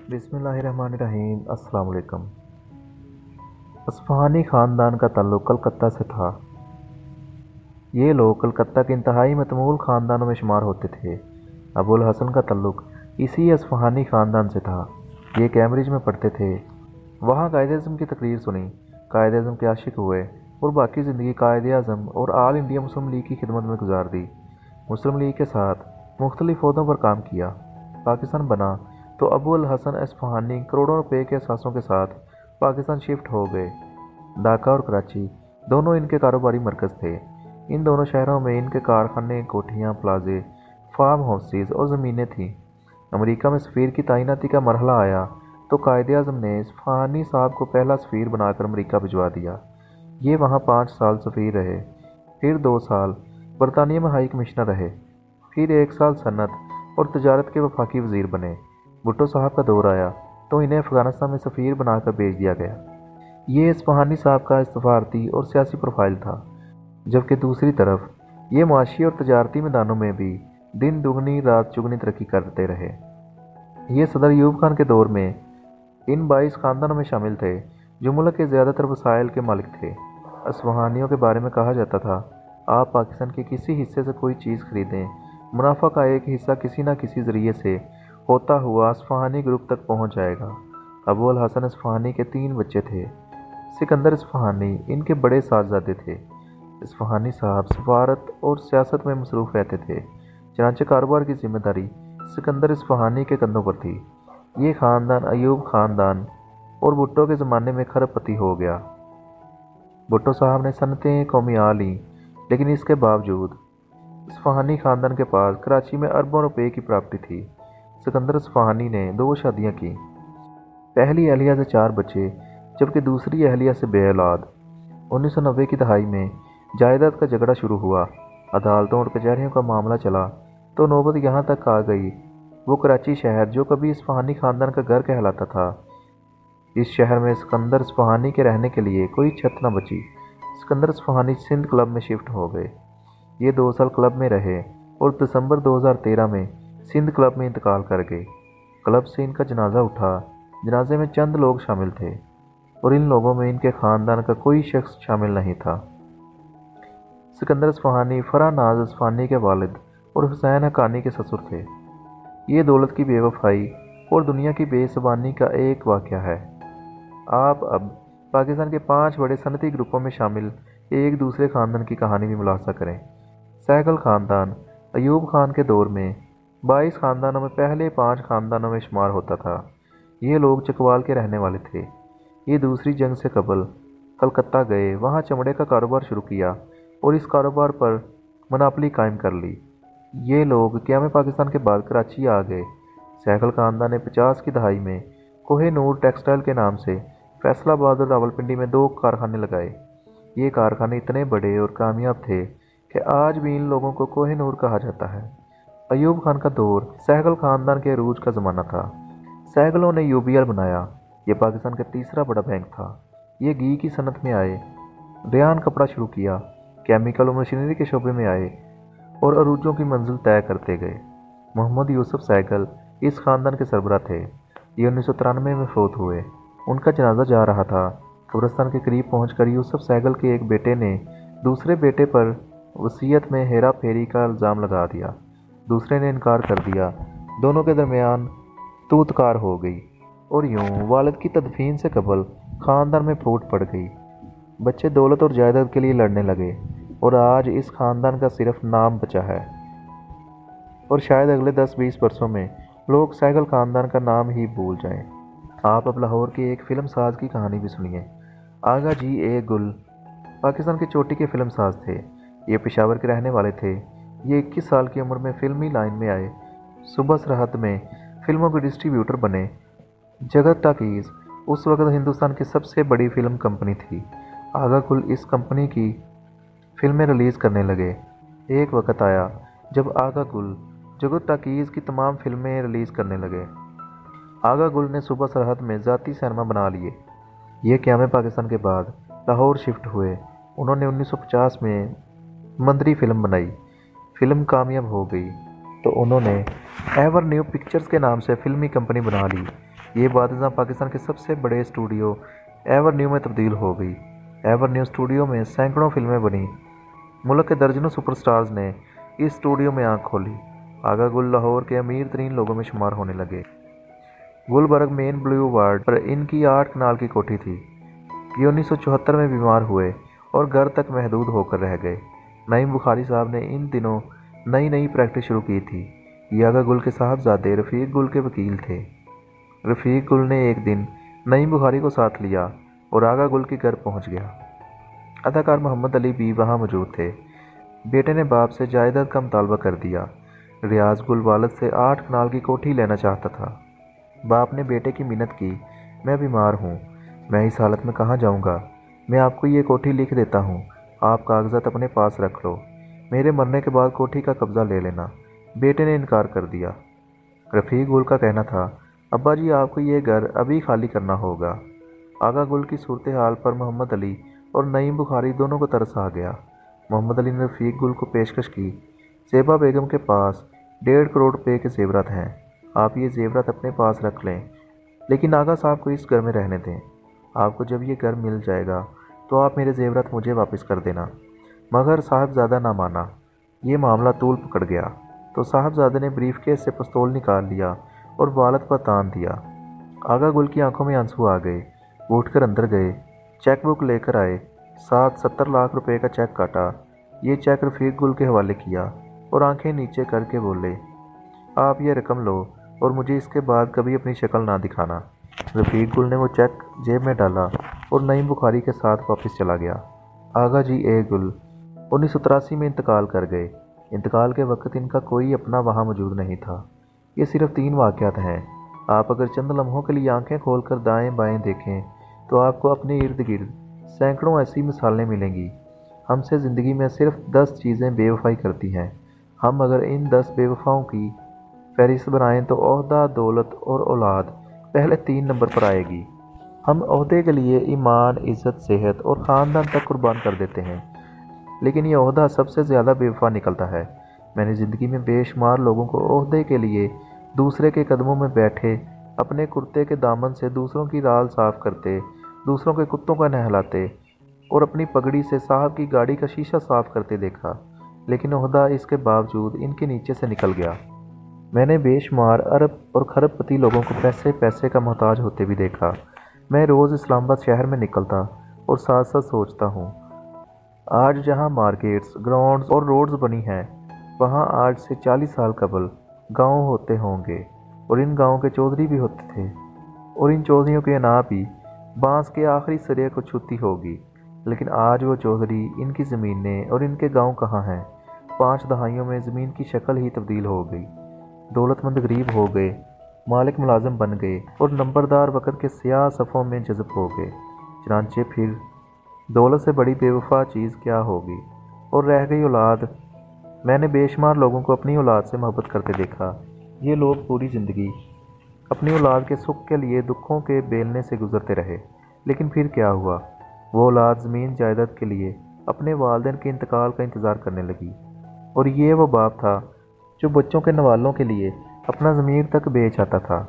बिस्मिल्लाहिर्रहमानिर्रहीम। अस्सलाम वालेकुम। अस्फ़हानी ख़ानदान का ताल्लुक़ कलकत्ता से था। ये लोग कलकत्ता के इंतहाई मतमूल ख़ानदानों में शुमार होते थे। अबुल हसन का ताल्लुक़ इसी अस्फ़हानी ख़ानदान से था। ये कैम्ब्रिज में पढ़ते थे। वहाँ कायद-ए-आज़म की तकरीर सुनी, कायद-ए-आज़म के आशिक हुए और बाकी ज़िंदगी कायद-ए-आज़म और आल इंडिया मुस्लिम लीग की खिदमत में गुजार दी। मुस्लिम लीग के साथ मुख्तलिफ ओहदों पर काम किया। पाकिस्तान बना तो अबुल हसन अस्फ़हानी करोड़ों रुपए के असासों के साथ पाकिस्तान शिफ्ट हो गए। ढाका और कराची दोनों इनके कारोबारी मरकज़ थे। इन दोनों शहरों में इनके कारखाने, कोठियाँ, प्लाजे, फार्म हाउसेज और ज़मीनें थीं। अमेरिका में सफ़ीर की तैनाती का मरहला आया तो कायद-ए-आज़म ने अस्फ़हानी साहब को पहला सफ़ीर बनाकर अमेरिका भिजवा दिया। ये वहाँ 5 साल सफ़ीर रहे, फिर 2 साल बरतानिया में हाई कमिश्नर रहे, फिर 1 साल सनत और तजारत के वफाकी वज़ीर बने। भुट्टो साहब का दौर आया तो इन्हें अफ़गानिस्तान में सफ़ीर बनाकर भेज दिया गया। ये अस्फ़हानी साहब का सफारती और सियासी प्रोफाइल था, जबकि दूसरी तरफ ये माशी और तजारती मैदानों में भी दिन दुगनी रात चुगनी तरक्की करते रहे। ये सदर अयूब खान के दौर में इन 22 ख़ानदानों में शामिल थे जो मुल्क के ज़्यादातर वसाइल के मालिक थे। अस्फ़हानियों के बारे में कहा जाता था, आप पाकिस्तान के किसी हिस्से से कोई चीज़ खरीदें, मुनाफा का एक हिस्सा किसी न किसी ज़रिए से होता हुआ अस्फ़हानी ग्रुप तक पहुंच जाएगा। अबुल हसन अस्फ़हानी के 3 बच्चे थे। सिकंदर अस्फ़हानी इनके बड़े साहबजादे थे। अस्फ़हानी साहब सफारत और सियासत में मसरूफ़ रहते थे, चनांचे कारोबार की जिम्मेदारी सिकंदर अस्फ़हानी के कंधों पर थी। ये ख़ानदान अयूब ख़ानदान और भुट्टो के ज़माने में खरबपति हो गया। भुट्टो साहब ने सनतें कौमिया लीं, लेकिन इसके बावजूद अस्फ़हानी ख़ानदान के पास कराची में अरबों रुपए की प्रॉपर्टी थी। सिकंदर अस्फ़हानी ने 2 शादियाँ की। पहली अहलिया से 4 बच्चे, जबकि दूसरी अहलिया से बेऔलाद। 1990 की दहाई में जायदाद का झगड़ा शुरू हुआ। अदालतों और कचहरियों का मामला चला तो नौबत यहाँ तक आ गई। वो कराची शहर जो कभी अस्फ़हानी ख़ानदान का घर कहलाता था, इस शहर में सिकंदर अस्फ़हानी के रहने के लिए कोई छत न बची। सिकंदर अस्फ़हानी सिंध क्लब में शिफ्ट हो गए। ये 2 साल क्लब में रहे और दिसंबर 2013 में सिंध क्लब में इंतकाल कर गए। क्लब से इनका जनाजा उठा। जनाजे में चंद लोग शामिल थे और इन लोगों में इनके ख़ानदान का कोई शख्स शामिल नहीं था। सिकंदर अस्फ़हानी फराह नाज अस्फ़हानी के वालिद और हुसैन हक्कानी के ससुर थे। ये दौलत की बेवफाई और दुनिया की बेज़बानी का एक वाक़या है। आप अब पाकिस्तान के 5 बड़े सनती ग्रुपों में शामिल एक दूसरे ख़ानदान की कहानी भी मुलाहिज़ा करें। सहगल ख़ानदान अयूब खान के दौर में 22 ख़ानदानों में पहले 5 ख़ानदानों में शुमार होता था। ये लोग चकवाल के रहने वाले थे। ये दूसरी जंग से कबल कलकत्ता गए, वहाँ चमड़े का कारोबार शुरू किया और इस कारोबार पर मनापली कायम कर ली। ये लोग क़याम पाकिस्तान के बाद कराची आ गए। सहगल ख़ानदान ने 50 की दहाई में कोह-ए-नूर टेक्सटाइल के नाम से फैसलाबाद और रावलपिंडी में 2 कारखाने लगाए। ये कारखाने इतने बड़े और कामयाब थे कि आज भी इन लोगों को कोह-ए-नूर कहा जाता है। अयूब खान का दौर सहगल ख़ानदान के अरूज का ज़माना था। सहगलों ने यूबीएल बनाया। ये पाकिस्तान का तीसरा बड़ा बैंक था। ये घी की सनत में आए, रेयान कपड़ा शुरू किया, केमिकल और मशीनरी के शोबे में आए और अरूजों की मंजिल तय करते गए। मोहम्मद यूसुफ सहगल इस ख़ानदान के सरबराह थे। ये 1993 में फौत हुए। उनका जनाजा जा रहा था। कब्रिस्तान के करीब पहुंचकर यूसुफ सहगल के एक बेटे ने दूसरे बेटे पर वसीयत में हेरा फेरी का इल्ज़ाम लगा दिया। दूसरे ने इनकार कर दिया। दोनों के दरमियान तूतकार हो गई और यूं वालिद की तदफीन से कबल ख़ानदान में फूट पड़ गई। बच्चे दौलत और जायदाद के लिए लड़ने लगे और आज इस ख़ानदान का सिर्फ नाम बचा है और शायद अगले 10-20 वर्षों में लोग सहगल ख़ानदान का नाम ही भूल जाएं। आप अब लाहौर के एक फ़िल्म साज की कहानी भी सुनिए। आगा जी ए गुल पाकिस्तान की चोटी के फ़िल्म साज थे। ये पेशावर के रहने वाले थे। ये 21 साल की उम्र में फ़िल्मी लाइन में आए। सुबह सरहद में फ़िल्मों के डिस्ट्रीब्यूटर बने। जगत टाकीज़ उस वक़्त हिंदुस्तान की सबसे बड़ी फ़िल्म कंपनी थी। आगा गुल इस कंपनी की फ़िल्में रिलीज़ करने लगे। एक वक़्त आया जब आगा गुल जगत टाकीज़ की तमाम फ़िल्में रिलीज़ करने लगे। आगा गुल ने सुबह सरहद में ज़ाती सिनेमा बना लिए। ये क़याम पाकिस्तान के बाद लाहौर शिफ्ट हुए। उन्होंने 1950 में मंदरी फ़िल्म बनाई। फ़िल्म कामयाब हो गई तो उन्होंने एवर न्यू पिक्चर्स के नाम से फ़िल्मी कंपनी बना ली। ये बात पाकिस्तान के सबसे बड़े स्टूडियो एवर न्यू में तब्दील हो गई। एवर न्यू स्टूडियो में सैकड़ों फिल्में बनी। मुल्क के दर्जनों सुपरस्टार्स ने इस स्टूडियो में आंख खोली। आगा गुल लाहौर के अमीर तरीन लोगों में शुमार होने लगे। गुलबर्ग मेन ब्लू वार्ड पर इनकी 8 कनाल की कोठी थी। ये 1974 में बीमार हुए और घर तक महदूद होकर रह गए। नईम बुखारी साहब ने इन दिनों नई नई प्रैक्टिस शुरू की थी। ये आगा गुल के साहबजादे रफ़ीक गुल के वकील थे। रफ़ीक गुल ने एक दिन नईम बुखारी को साथ लिया और आगा गुल के घर पहुंच गया। अदाकार मोहम्मद अली भी वहां मौजूद थे। बेटे ने बाप से जायदाद का मुतालबा कर दिया। रियाज गुल वालिद से 8 कनाल की कोठी लेना चाहता था। बाप ने बेटे की मिन्नत की, मैं बीमार हूँ, मैं इस हालत में कहाँ जाऊँगा, मैं आपको ये कोठी लिख देता हूँ, आप कागजात अपने पास रख लो, मेरे मरने के बाद कोठी का कब्ज़ा ले लेना। बेटे ने इनकार कर दिया। रफ़ीक गुल का कहना था, अब्बा जी आपको ये घर अभी खाली करना होगा। आगा गुल की सूरत हाल पर मोहम्मद अली और नईम बुखारी दोनों को तरस आ गया। मोहम्मद अली ने रफ़ीक गुल को पेशकश की, ज़ेबा बेगम के पास 1.5 करोड़ रुपये के ज़ेवरात हैं, आप ये ज़ेवरात अपने पास रख लें, लेकिन आगा साहब को इस घर में रहने दें। आपको जब ये घर मिल जाएगा तो आप मेरे ज़ेवरात मुझे वापस कर देना। मगर साहबजादा ना माना। ये मामला तूल पकड़ गया तो साहबजादे ने ब्रीफकेस से पिस्तौल निकाल लिया और वालिद पर तान दिया। आगा गुल की आंखों में आंसू आ गए। वो उठकर अंदर गए, चेक बुक लेकर आए, साथ 70 लाख रुपए का चेक काटा। ये चेक रफ़ीक गुल के हवाले किया और आंखें नीचे करके बोले, आप ये रकम लो और मुझे इसके बाद कभी अपनी शक्ल ना दिखाना। रफ़ीक गुल ने वो चेक जेब में डाला और नईम बुखारी के साथ वापस चला गया। आगा जी ए गुल 1983 में इंतकाल कर गए। इंतकाल के वक्त इनका कोई अपना वहाँ मौजूद नहीं था। ये सिर्फ 3 वाक़यात हैं। आप अगर चंद लम्हों के लिए आंखें खोलकर दाएं बाएं देखें तो आपको अपने इर्द गिर्द सैकड़ों ऐसी मिसालें मिलेंगी। हमसे ज़िंदगी में सिर्फ 10 चीज़ें बेवफाई करती हैं। हम अगर इन 10 बेवफाओं की फहरिस्त बनाएं तो ओहदा, दौलत और औलाद पहले 3 नंबर पर आएगी। हम ओहदे के लिए ईमान, इज़्ज़त, सेहत और ख़ानदान तक कुर्बान कर देते हैं, लेकिन ये ओहदा सबसे ज़्यादा बेवफा निकलता है। मैंने ज़िंदगी में बेशुमार लोगों को ओहदे के लिए दूसरे के कदमों में बैठे, अपने कुर्ते के दामन से दूसरों की राल साफ़ करते, दूसरों के कुत्तों का नहलाते और अपनी पगड़ी से साहब की गाड़ी का शीशा साफ़ करते देखा, लेकिन ओहदा इसके बावजूद इनके नीचे से निकल गया। मैंने बेशुमार अरब और खरबपति लोगों को पैसे पैसे का मोहताज होते भी देखा। मैं रोज़ इस्लामाबाद शहर में निकलता और साथ साथ सोचता हूँ, आज जहाँ मार्केट्स, ग्राउंड्स और रोड्स बनी हैं, वहाँ आज से 40 साल कबल गांव होते होंगे और इन गांवों के चौधरी भी होते थे और इन चौधरियों के अना भी बांस के आखिरी सिरे को छूती होगी। लेकिन आज वो चौधरी, इनकी ज़मीनें और इनके गांव कहाँ हैं? 5 दहाइयों में ज़मीन की शक्ल ही तब्दील हो गई। दौलतमंद गरीब हो गए, मालिक मुलाजिम बन गए और नंबरदार वक़्त के स्याह सफ़ों में जज़ब हो गए। चनांचे फिर दौलत से बड़ी बेवफा चीज़ क्या होगी? और रह गई औलाद। मैंने बेशुमार लोगों को अपनी औलाद से मोहब्बत करते देखा। ये लोग पूरी ज़िंदगी अपनी औलाद के सुख के लिए दुखों के बेलने से गुजरते रहे, लेकिन फिर क्या हुआ? वो औलाद ज़मीन जायदाद के लिए अपने वालिदैन के इंतकाल का इंतज़ार करने लगी। और ये वो बाप था जो बच्चों के नवालों के लिए अपना ज़मीर तक बेच आता था।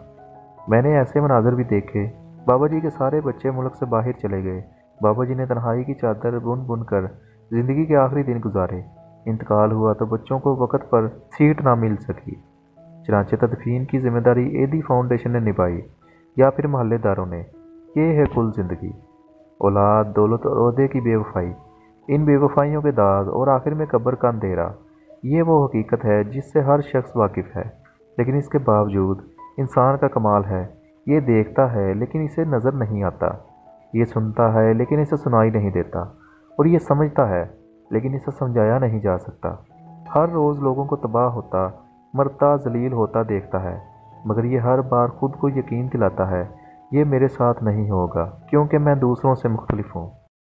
मैंने ऐसे मनाजर भी देखे। बाबा जी के सारे बच्चे मुल्क से बाहर चले गए। बाबा जी ने तन्हाई की चादर बुन बुन कर ज़िंदगी के आखिरी दिन गुजारे। इंतकाल हुआ तो बच्चों को वक़्त पर सीट ना मिल सकी। चनांचे तदफीन की जिम्मेदारी एदी फाउंडेशन ने निभाई या फिर महल्लेदारों ने। ये है कुल ज़िंदगी, औलाद, दौलत और ओहदे की बेवफाई, इन बेवफाइयों के दाग और आखिर में कब्र का अंधेरा। ये वो हकीकत है जिससे हर शख्स वाकिफ़ है, लेकिन इसके बावजूद इंसान का कमाल है, ये देखता है लेकिन इसे नज़र नहीं आता, ये सुनता है लेकिन इसे सुनाई नहीं देता, और ये समझता है लेकिन इसे समझाया नहीं जा सकता। हर रोज़ लोगों को तबाह होता, मरता, जलील होता देखता है, मगर ये हर बार खुद को यकीन दिलाता है ये मेरे साथ नहीं होगा, क्योंकि मैं दूसरों से मुख्तलिफ हूँ।